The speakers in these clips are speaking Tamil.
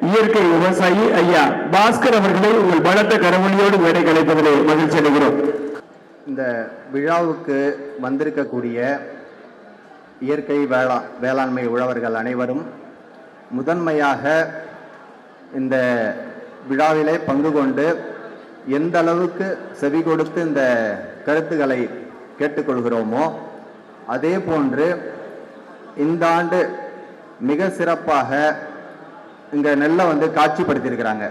இயற்கை விவசாயி ஐயா பாஸ்கர் அவர்களை உங்கள் பலத்த கரவொலியோடு மேடை கலைப்பதிலே மகிழ்ச்சி அடைகிறோம். இந்த விழாவுக்கு வந்திருக்கக்கூடிய இயற்கை வேளாண்மை உழவர்கள் அனைவரும் முதன்மையாக இந்த விழாவிலே பங்கு கொண்டு எந்த அளவுக்கு செவி கொடுத்து இந்த கருத்துக்களை கேட்டுக்கொள்கிறோமோ அதே போன்று இந்த ஆண்டு மிக சிறப்பாக இங்கே நெல்லை காட்சிப்படுத்தியிருக்கிறாங்க.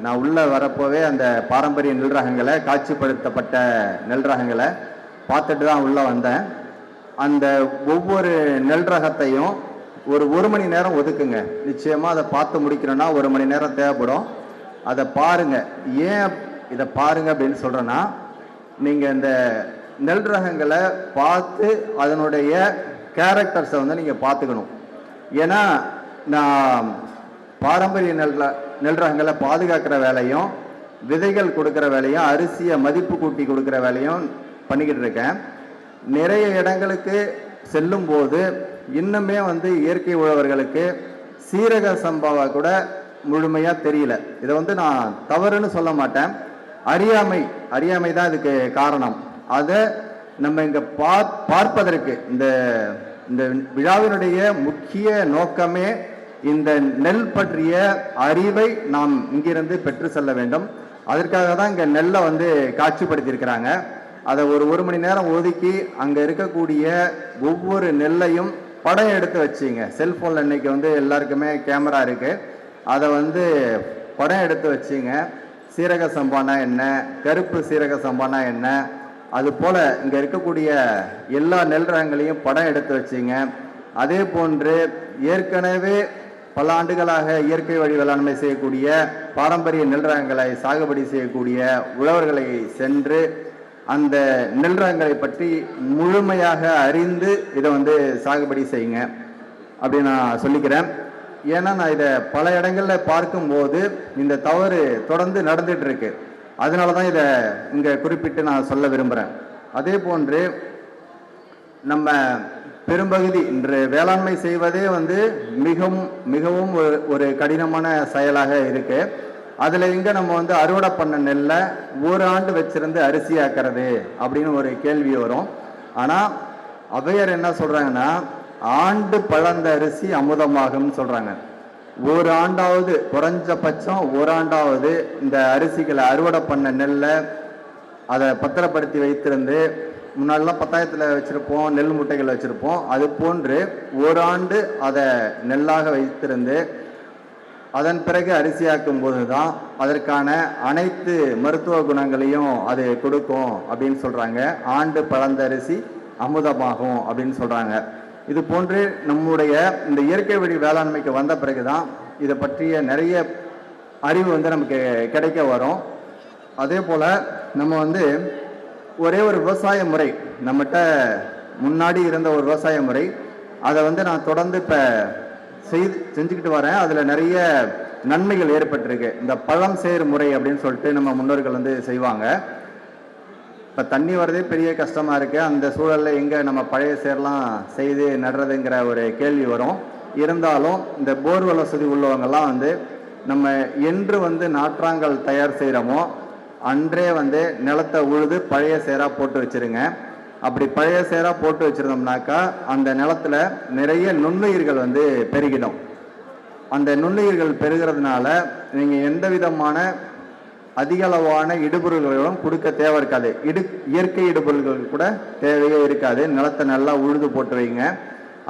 நான் உள்ளே வரப்போவே அந்த பாரம்பரிய நெல் ரகங்களை, காட்சிப்படுத்தப்பட்ட நெல் ரகங்களை பார்த்துட்டு தான் உள்ளே வந்தேன். அந்த ஒவ்வொரு நெல் ரகத்தையும் ஒரு மணி நேரம் ஒதுக்குங்க. நிச்சயமாக அதை பார்த்து முடிக்கணும்னா 1 மணி நேரம் தேவைப்படும். அதை பாருங்கள். ஏன் இதை பாருங்கள் அப்படின்னு சொல்கிறேன்னா, நீங்கள் இந்த நெல் ரகங்களை பார்த்து அதனுடைய கேரக்டர்ஸை நீங்கள் பார்த்துக்கணும். ஏன்னா நான் பாரம்பரிய நெல் ரகங்களை பாதுகாக்கிற வேலையும், விதைகள் கொடுக்குற வேலையும், அரிசியை மதிப்பு கூட்டி கொடுக்குற வேலையும் பண்ணிக்கிட்டு இருக்கேன். நிறைய இடங்களுக்கு செல்லும் போது இன்னுமே இயற்கை உழவர்களுக்கு சீரக சம்பாவை கூட முழுமையாக தெரியல. இதை நான் தவறுன்னு சொல்ல மாட்டேன், அறியாமை தான் இதுக்கு காரணம். அதை நம்ம இங்கே பார்ப்பதற்கு இந்த விழாவினுடைய முக்கிய நோக்கமே இந்த நெல் பற்றிய அறிவை நாம் இங்கிருந்து பெற்று செல்ல வேண்டும். அதற்காக தான் இங்கே நெல்லை காட்சிப்படுத்தியிருக்கிறாங்க. அதை ஒரு மணி நேரம் ஒதுக்கி அங்கே இருக்கக்கூடிய ஒவ்வொரு நெல்லையும் படம் எடுத்து வச்சிங்க. செல்ஃபோனில் இன்னைக்கு எல்லாருக்குமே கேமரா இருக்குது. அதை படம் எடுத்து வச்சிங்க. சீரக சம்பானா என்ன, கருப்பு சீரக சம்பானா என்ன, அது போல் இங்கே இருக்கக்கூடிய எல்லா நெல் ரகங்களையும் படம் எடுத்து வச்சிங்க. அதே போன்று ஏற்கனவே பல ஆண்டுகளாக இயற்கை வழி வேளாண்மை செய்யக்கூடிய பாரம்பரிய நெல் ரகங்களை சாகுபடி செய்யக்கூடிய உழவர்களை சென்று அந்த நெல் ரகங்களை பற்றி முழுமையாக அறிந்து இதை சாகுபடி செய்யுங்க அப்படின்னு நான் சொல்லிக்கிறேன். ஏன்னா நான் இதை பல இடங்களில் பார்க்கும்போது இந்த தவறு தொடர்ந்து நடந்துட்டு இருக்கு. அதனால தான் இதை இங்கே குறிப்பிட்டு நான் சொல்ல விரும்புகிறேன். அதே போன்று நம்ம பெரும்பகுதி இன்று வேளாண்மை செய்வதே மிகவும் மிகவும் ஒரு கடினமான செயலாக இருக்கு. அதில் இங்கே நம்ம அறுவடை பண்ண நெல்லை ஒரு ஆண்டு வச்சிருந்து அரிசியாக்குறது அப்படின்னு ஒரு கேள்வி வரும். ஆனால் அவையர் என்ன சொல்கிறாங்கன்னா, ஆண்டு பழந்த அரிசி அமுதமாகும்னு சொல்கிறாங்க. ஒரு ஆண்டாவது, குறைஞ்சபட்சம் ஒரு ஆண்டாவது இந்த அரிசிகளை அறுவடை பண்ண நெல்லை அதை பத்திரப்படுத்தி வைத்திருந்து, முன்னாடிலாம் பத்தாயத்தில் வச்சுருப்போம், நெல் முட்டைகள் வச்சுருப்போம், அது போன்று ஒரு ஆண்டு அதை நெல்லாக வைத்திருந்து அதன் பிறகு அரிசியாக்கும் போது தான் அதற்கான அனைத்து மருத்துவ குணங்களையும் அது கொடுக்கும் அப்படின்னு சொல்கிறாங்க. ஆண்டு பழந்த அரிசி அமுதமாகும் அப்படின்னு சொல்கிறாங்க. இது போன்று நம்முடைய இந்த இயற்கை வழி வேளாண்மைக்கு வந்த பிறகு தான் இதை பற்றிய நிறைய அறிவு நமக்கு கிடைக்க வரும். அதே போல் நம்ம ஒரே ஒரு விவசாய முறை நம்மகிட்ட முன்னாடி இருந்த ஒரு விவசாய முறை, அதை நான் தொடர்ந்து இப்போ செஞ்சுக்கிட்டு வரேன். அதில் நிறைய நன்மைகள் ஏற்பட்டிருக்கு. இந்த பழம் சேர் முறை அப்படின்னு சொல்லிட்டு நம்ம முன்னோர்கள் செய்வாங்க. இப்போ தண்ணி வரதே பெரிய கஷ்டமாக இருக்குது. அந்த சூழலில் எங்கே நம்ம பழைய சேர்லாம் செய்து நடுறதுங்கிற ஒரு கேள்வி வரும். இருந்தாலும் இந்த போர்வெல் வசதி உள்ளவங்கெல்லாம் நம்ம என்று நாற்றாங்கல் தயார் செய்கிறோமோ அன்றே நிலத்தை உழுது பழைய சேராக போட்டு வச்சுருங்க. அப்படி பழைய சேராக போட்டு வச்சுருந்தோம்னாக்கா அந்த நிலத்தில் நிறைய நுண்ணுயிர்கள் பெருகிடும். அந்த நுண்ணுயிர்கள் பெருகிறதுனால நீங்கள் எந்த விதமான அதிகளவான இடுபொருள்களும் கொடுக்க தேவை இருக்காது. இயற்கை இடுபொருள்கள் கூட தேவையே இருக்காது. நிலத்தை நல்லா உழுது போட்டு வைங்க.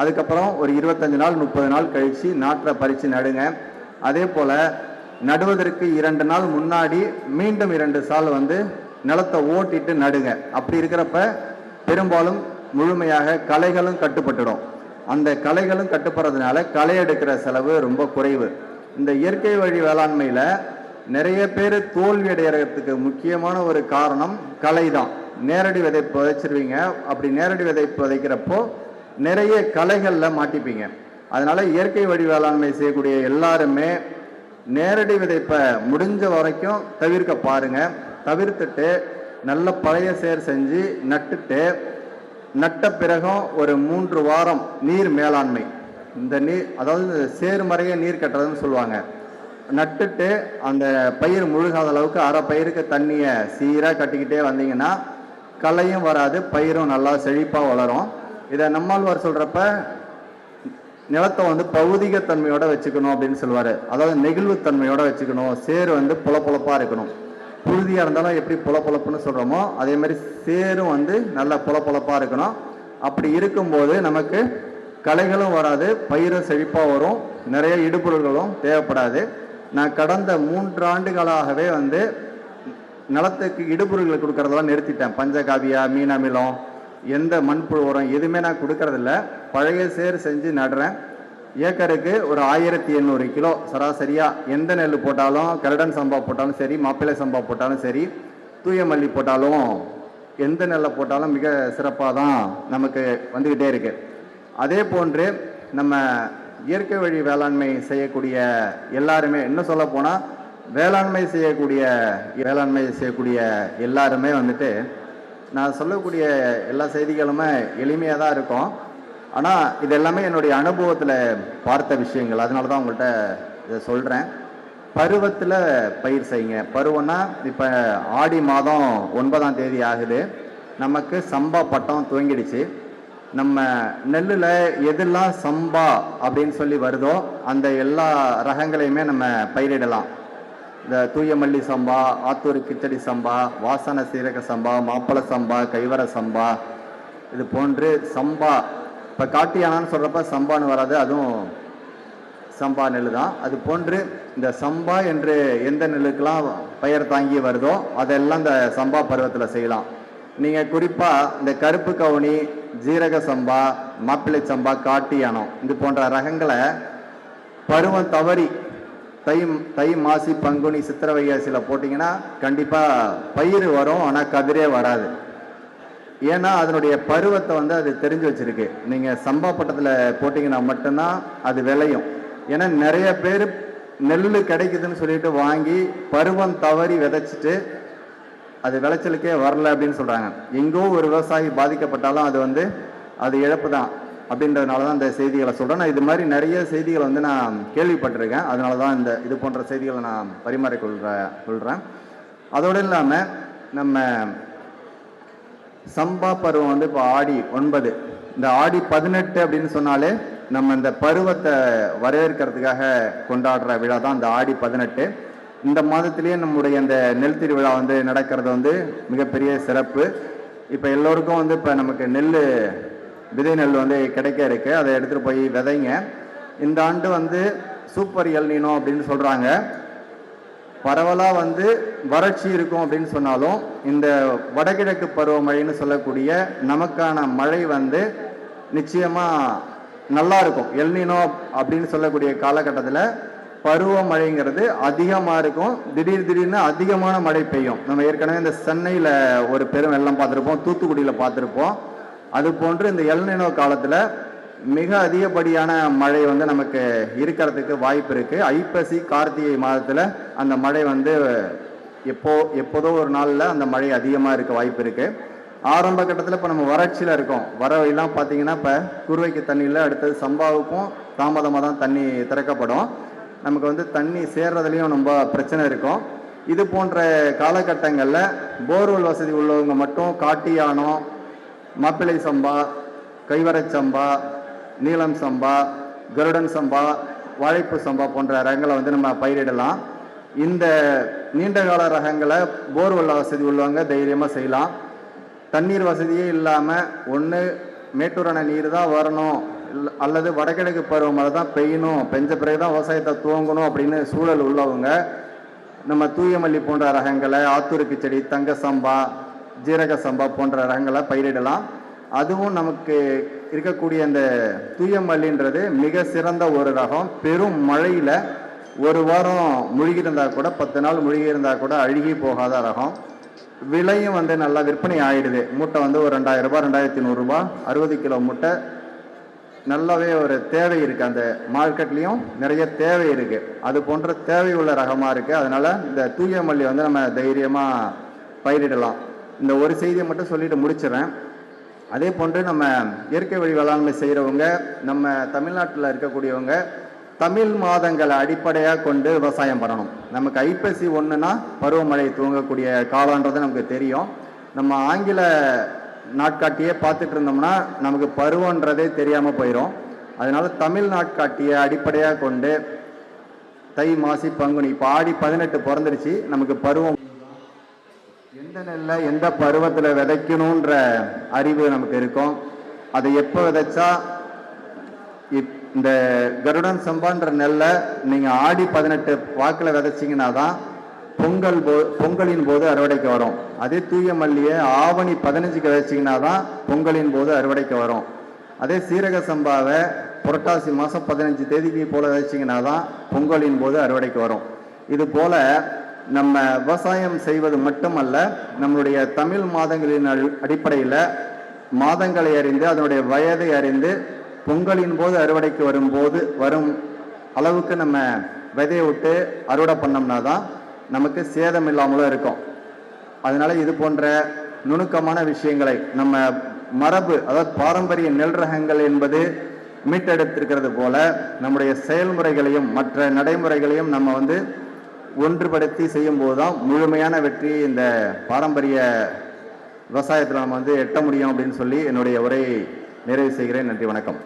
அதுக்கப்புறம் ஒரு 25 நாள் 30 நாள் கழித்து நாற்றை பறித்து நடுங்க. அதே போல் நடுவதற்கு 2 நாள் முன்னாடி மீண்டும் 2 சால் நிலத்தை ஓட்டிட்டு நடுங்க. அப்படி இருக்கிறப்ப பெரும்பாலும் முழுமையாக களைகளும் கட்டுப்பட்டுடும். அந்த களைகளும் கட்டுப்படுறதுனால களை எடுக்கிற செலவு ரொம்ப குறைவு. இந்த இயற்கை வழி வேளாண்மையில் நிறைய பேர் தோல்வி அடைகிறதுக்கு முக்கியமான ஒரு காரணம் களை தான். நேரடி விதைப்பு விதைச்சிருவீங்க. அப்படி நேரடி விதைப்பு விதைக்கிறப்போ நிறைய களைகளில் மாட்டிப்பீங்க. அதனால இயற்கை வழி வேளாண்மை செய்யக்கூடிய எல்லாருமே நேரடி விதைப்பை முடிஞ்ச வரைக்கும் தவிர்க்க பாருங்க. தவிர்த்துட்டு நல்ல பழைய சேர் செஞ்சு நட்டுட்டு நட்ட பிறகும் ஒரு 3 வாரம் நீர் மேலாண்மை, இந்த நீர் அதாவது சேர்மறைய நீர் கட்டுறதுன்னு சொல்லுவாங்க. நட்டுட்டு அந்த பயிர் முழுகாத அளவுக்கு அரை பயிருக்கு தண்ணியை சீராக கட்டிக்கிட்டே வந்தீங்கன்னா களையும் வராது, பயிரும் நல்லா செழிப்பாக வளரும். இதை நம்மாழ்வார் சொல்கிறப்ப நிலத்தை வந்து பௌதிகத்தன்மையோட வச்சுக்கணும் அப்படின்னு சொல்லுவார். அதாவது நெகிழ்வுத்தன்மையோட வச்சுக்கணும், சேறு வந்து பொலப்பொலப்பாக இருக்கணும். புழுதியாக இருந்தாலும் எப்படி பொலப்பொலப்புன்னு சொல்கிறோமோ அதே மாதிரி சேரும் வந்து நல்ல பொலப்பொலப்பாக இருக்கணும். அப்படி இருக்கும்போது நமக்கு களைகளும் வராது, பயிரும் செழிப்பாக வரும், நிறைய இடுபொருள்களும் தேவைப்படாது. நான் கடந்த 3 ஆண்டுகளாகவே வந்து நிலத்துக்கு இடுபொருள்களை கொடுக்கறதெல்லாம் நிறுத்திட்டேன். பஞ்சகாவியா, மீன் அமிலம், எந்த மண்புழு உரம் எதுவுமே நான் கொடுக்கறதில்ல. பழைய சேர் செஞ்சு நடுறேன். ஏக்கருக்கு ஒரு 1800 கிலோ சராசரியாக எந்த நெல் போட்டாலும், கரடன் சம்பா போட்டாலும் சரி, மாப்பிள்ளை சம்பா போட்டாலும் சரி, தூய மல்லி போட்டாலும், எந்த நெல்லை போட்டாலும் மிக சிறப்பாக தான் நமக்கு வந்துக்கிட்டே இருக்கு. அதே போன்று நம்ம இயற்கை வழி வேளாண்மை செய்யக்கூடிய எல்லாருமே, இன்னும் சொல்ல போனால் வேளாண்மை செய்யக்கூடிய எல்லாருமே வந்துட்டு நான் சொல்லக்கூடிய எல்லா செய்திகளுமே எளிமையாக தான் இருக்கும். ஆனால் இது எல்லாமே என்னுடைய அனுபவத்தில் பார்த்த விஷயங்கள், அதனால தான் உங்கள்கிட்ட இதை சொல்கிறேன். பருவத்தில் பயிர் செய்யுங்க. பருவம்னா இப்போ ஆடி மாதம் 9ஆம் தேதி ஆகுது, நமக்கு சம்பா பட்டம் துவங்கிடுச்சு. நம்ம நெல்லில் எதெல்லாம் சம்பா அப்படின்னு சொல்லி வருதோ அந்த எல்லா ரகங்களையுமே நம்ம பயிரிடலாம். இந்த தூய மல்லி சம்பா, ஆத்தூர் கிச்சடி சம்பா, வாசன சீரக சம்பா, மாப்பள சம்பா, கைவர சம்பா, இது போன்று சம்பா. இப்போ காட்டியானான்னு சொல்கிறப்ப சம்பான்னு வராது, அதுவும் சம்பா நெல் தான். அது போன்று இந்த சம்பா என்று எந்த நெல்லுக்கெல்லாம் பெயர் தாங்கி வருதோ அதெல்லாம் இந்த சம்பா பருவத்தில் செய்யலாம். நீங்கள் குறிப்பாக இந்த கருப்பு கவுனி, ஜீரக சம்பா, மாப்பிள்ளை சம்பா, காட்டியானம் இது போன்ற ரகங்களை பருவம் தவறி தை மாசி பங்குனி சித்திரை வைகாசியில் போட்டிங்கன்னா கண்டிப்பாக பயிர் வரும், ஆனால் கதிரே வராது. ஏன்னா அதனுடைய பருவத்தை வந்து அது தெரிஞ்சு வச்சிருக்கு. நீங்கள் சம்பா பட்டத்தில் போட்டிங்கன்னா மட்டும்தான் அது விளையும். ஏன்னா நிறைய பேர் நெல் கிடைக்குதுன்னு சொல்லிட்டு வாங்கி பருவம் தவறி விதைச்சிட்டு அது விளைச்சலுக்கே வரல அப்படின்னு சொல்கிறாங்க. எங்கோ ஒரு விவசாயி பாதிக்கப்பட்டாலும் அது இழப்பு தான் அப்படின்றதுனால தான் இந்த செய்திகளை சொல்கிறேன். நான் இது மாதிரி நிறைய செய்திகளை நான் கேள்விப்பட்டிருக்கேன். அதனால தான் இது போன்ற செய்திகளை நான் சொல்கிறேன். அதோடு இல்லாமல் நம்ம சம்பா பருவம் இப்போ ஆடி 9, இந்த ஆடி 18 அப்படின்னு சொன்னாலே நம்ம இந்த பருவத்தை வரவேற்கிறதுக்காக கொண்டாடுற விழா தான் இந்த ஆடி 18. இந்த மாதத்திலேயே நம்முடைய இந்த நெல் திருவிழா நடக்கிறது மிகப்பெரிய சிறப்பு. இப்போ எல்லோருக்கும் இப்போ நமக்கு விதை நெல் கிடைக்க இருக்கு. அதை எடுத்துகிட்டு போய் விதைங்க. இந்த ஆண்டு சூப்பர் எல்னினோ அப்படின்னு சொல்கிறாங்க. பரவலாக வறட்சி இருக்கும் அப்படின்னு சொன்னாலும் இந்த வடகிழக்கு பருவமழைன்னு சொல்லக்கூடிய நமக்கான மழை நிச்சயமாக நல்லா இருக்கும். எல்னினோ அப்படின்னு சொல்லக்கூடிய காலகட்டத்தில் பருவமழைங்கிறது அதிகமாக இருக்கும். திடீர்னு அதிகமான மழை பெய்யும். நம்ம ஏற்கனவே இந்த சென்னையில் ஒரு பெரும் வெள்ளம் பார்த்துருப்போம், தூத்துக்குடியில் பார்த்துருப்போம். அது போன்று இந்த எல்னினோ காலத்தில் மிக அதிகப்படியான மழை நமக்கு இருக்கிறதுக்கு வாய்ப்பு இருக்குது. ஐப்பசி கார்த்திகை மாதத்தில் அந்த மழை எப்போதோ ஒரு நாளில் அந்த மழை அதிகமாக இருக்க வாய்ப்பு இருக்குது. ஆரம்ப கட்டத்தில் இப்போ நம்ம வறட்சியில் இருக்கோம். வரவையெல்லாம் பார்த்தீங்கன்னா இப்போ குறுவைக்கு தண்ணியில், அடுத்தது சம்பாவுக்கும் தாமதமாக தான் தண்ணி திறக்கப்படும். நமக்கு தண்ணி சேர்றதுலேயும் ரொம்ப பிரச்சனை இருக்கும். இது போன்ற காலகட்டங்களில் போர்வெல் வசதி உள்ளவங்க மட்டும் காட்டியானம், மாப்பிள்ளை சம்பா, கைவரச் சம்பா, நீலம் சம்பா, கருடன் சம்பா, வாழைப்பு சம்பா போன்ற ரகங்களை நம்ம பயிரிடலாம். இந்த நீண்டகால ரகங்களை போர்வெல் வசதி உள்ளவங்க தைரியமாக செய்யலாம். தண்ணீர் வசதியே இல்லாமல் ஒன்று மேட்டூர் அணை நீர் தான் வரணும், அல்லது வடகிழக்கு பருவமழை தான் பெய்யணும், பெஞ்ச பிறகு தான் விவசாயத்தை துவங்கணும் அப்படின்னு சூழல் உள்ளவங்க நம்ம தூயமல்லி போன்ற ரகங்களை, ஆத்தூர் கிச்சடி, தங்க சம்பா, ஜீரக சம்பா போன்ற ரகங்களை பயிரிடலாம். அதுவும் நமக்கு இருக்கக்கூடிய அந்த தூயமல்லின்றது மிக சிறந்த ஒரு ரகம். பெரும் மழையில் ஒரு வாரம் மூழ்கி இருந்தால் கூட, 10 நாள் மூழ்கி இருந்தால் கூட அழுகி போகாத ரகம். விலையும் நல்லா விற்பனை ஆகிடுது. மூட்டை ஒரு 2000 ரூபாய், 2100 ரூபாய், 60 கிலோ மூட்டை. நல்லாவே ஒரு தேவை இருக்குது. அந்த மார்க்கெட்லேயும் நிறைய தேவை இருக்குது. அது போன்ற தேவை உள்ள ரகமாக இருக்குது. அதனால் இந்த தூயமல்லி நம்ம தைரியமாக பயிரிடலாம். இந்த ஒரு செய்தியை மட்டும் சொல்லிட்டு முடிச்சிடறேன். அதே போன்று நம்ம இயற்கை வழி வேளாண்மை செய்கிறவங்க, நம்ம தமிழ்நாட்டில் இருக்கக்கூடியவங்க தமிழ் மாதங்களை அடிப்படையாக கொண்டு விவசாயம் பண்ணணும். நமக்கு ஐப்பசி 1னா பருவமழை துவங்கக்கூடிய காலன்றது நமக்கு தெரியும். நம்ம ஆங்கில நாட்காட்டியே பார்த்துட்டு இருந்தோம்னா நமக்கு பருவன்றதே தெரியாமல் போயிடும். அதனால தமிழ் நாட்காட்டியை அடிப்படையாக கொண்டு தை, மாசி, பங்குனி, இப்போ ஆடி 18 பிறந்துருச்சு. நமக்கு பருவம் எந்த நெல்லை எந்த பருவத்தில் விதைக்கணுன்ற அறிவு நமக்கு இருக்கும். அதை எப்போ விதைச்சா இந்த கருடன் சம்பான்ற நெல்லை நீங்கள் ஆடி 18 வாக்கில் விதைச்சிங்கன்னா தான் பொங்கலின் போது அறுவடைக்கு வரும். அதே தூய மல்லியை ஆவணி 15க்கு விதைச்சிங்கன்னா தான் பொங்கலின் போது அறுவடைக்கு வரும். அதே சீரக சம்பாவை புரட்டாசி மாதம் 15 தேதிக்கு போல் விதைச்சிங்கன்னா தான் பொங்கலின் போது அறுவடைக்கு வரும். இது போல் நம்ம விவசாயம் செய்வது மட்டுமல்ல, நம்மளுடைய தமிழ் மாதங்களின் அடிப்படையில் மாதங்களை அறிந்து அதனுடைய வயதை அறிந்து பொங்கலின் போது அறுவடைக்கு வரும் அளவுக்கு நம்ம விதையை விட்டு அறுவடை பண்ணோம்னா தான் நமக்கு சேதம் இல்லாமலும் இருக்கும். அதனால இது போன்ற நுணுக்கமான விஷயங்களை நம்ம மரபு, அதாவது பாரம்பரிய நெல் ரகங்கள் என்பது மீட்டெடுத்திருக்கிறது போல நம்முடைய செயல்முறைகளையும் மற்ற நடைமுறைகளையும் நம்ம ஒன்றுபடுத்தி செய்யும் போதுதான் முழுமையான வெற்றி இந்த பாரம்பரிய விவசாயத்தில் நம்ம எட்ட முடியும் அப்படின்னு சொல்லி என்னுடைய உரையை நிறைவு செய்கிறேன். நன்றி, வணக்கம்.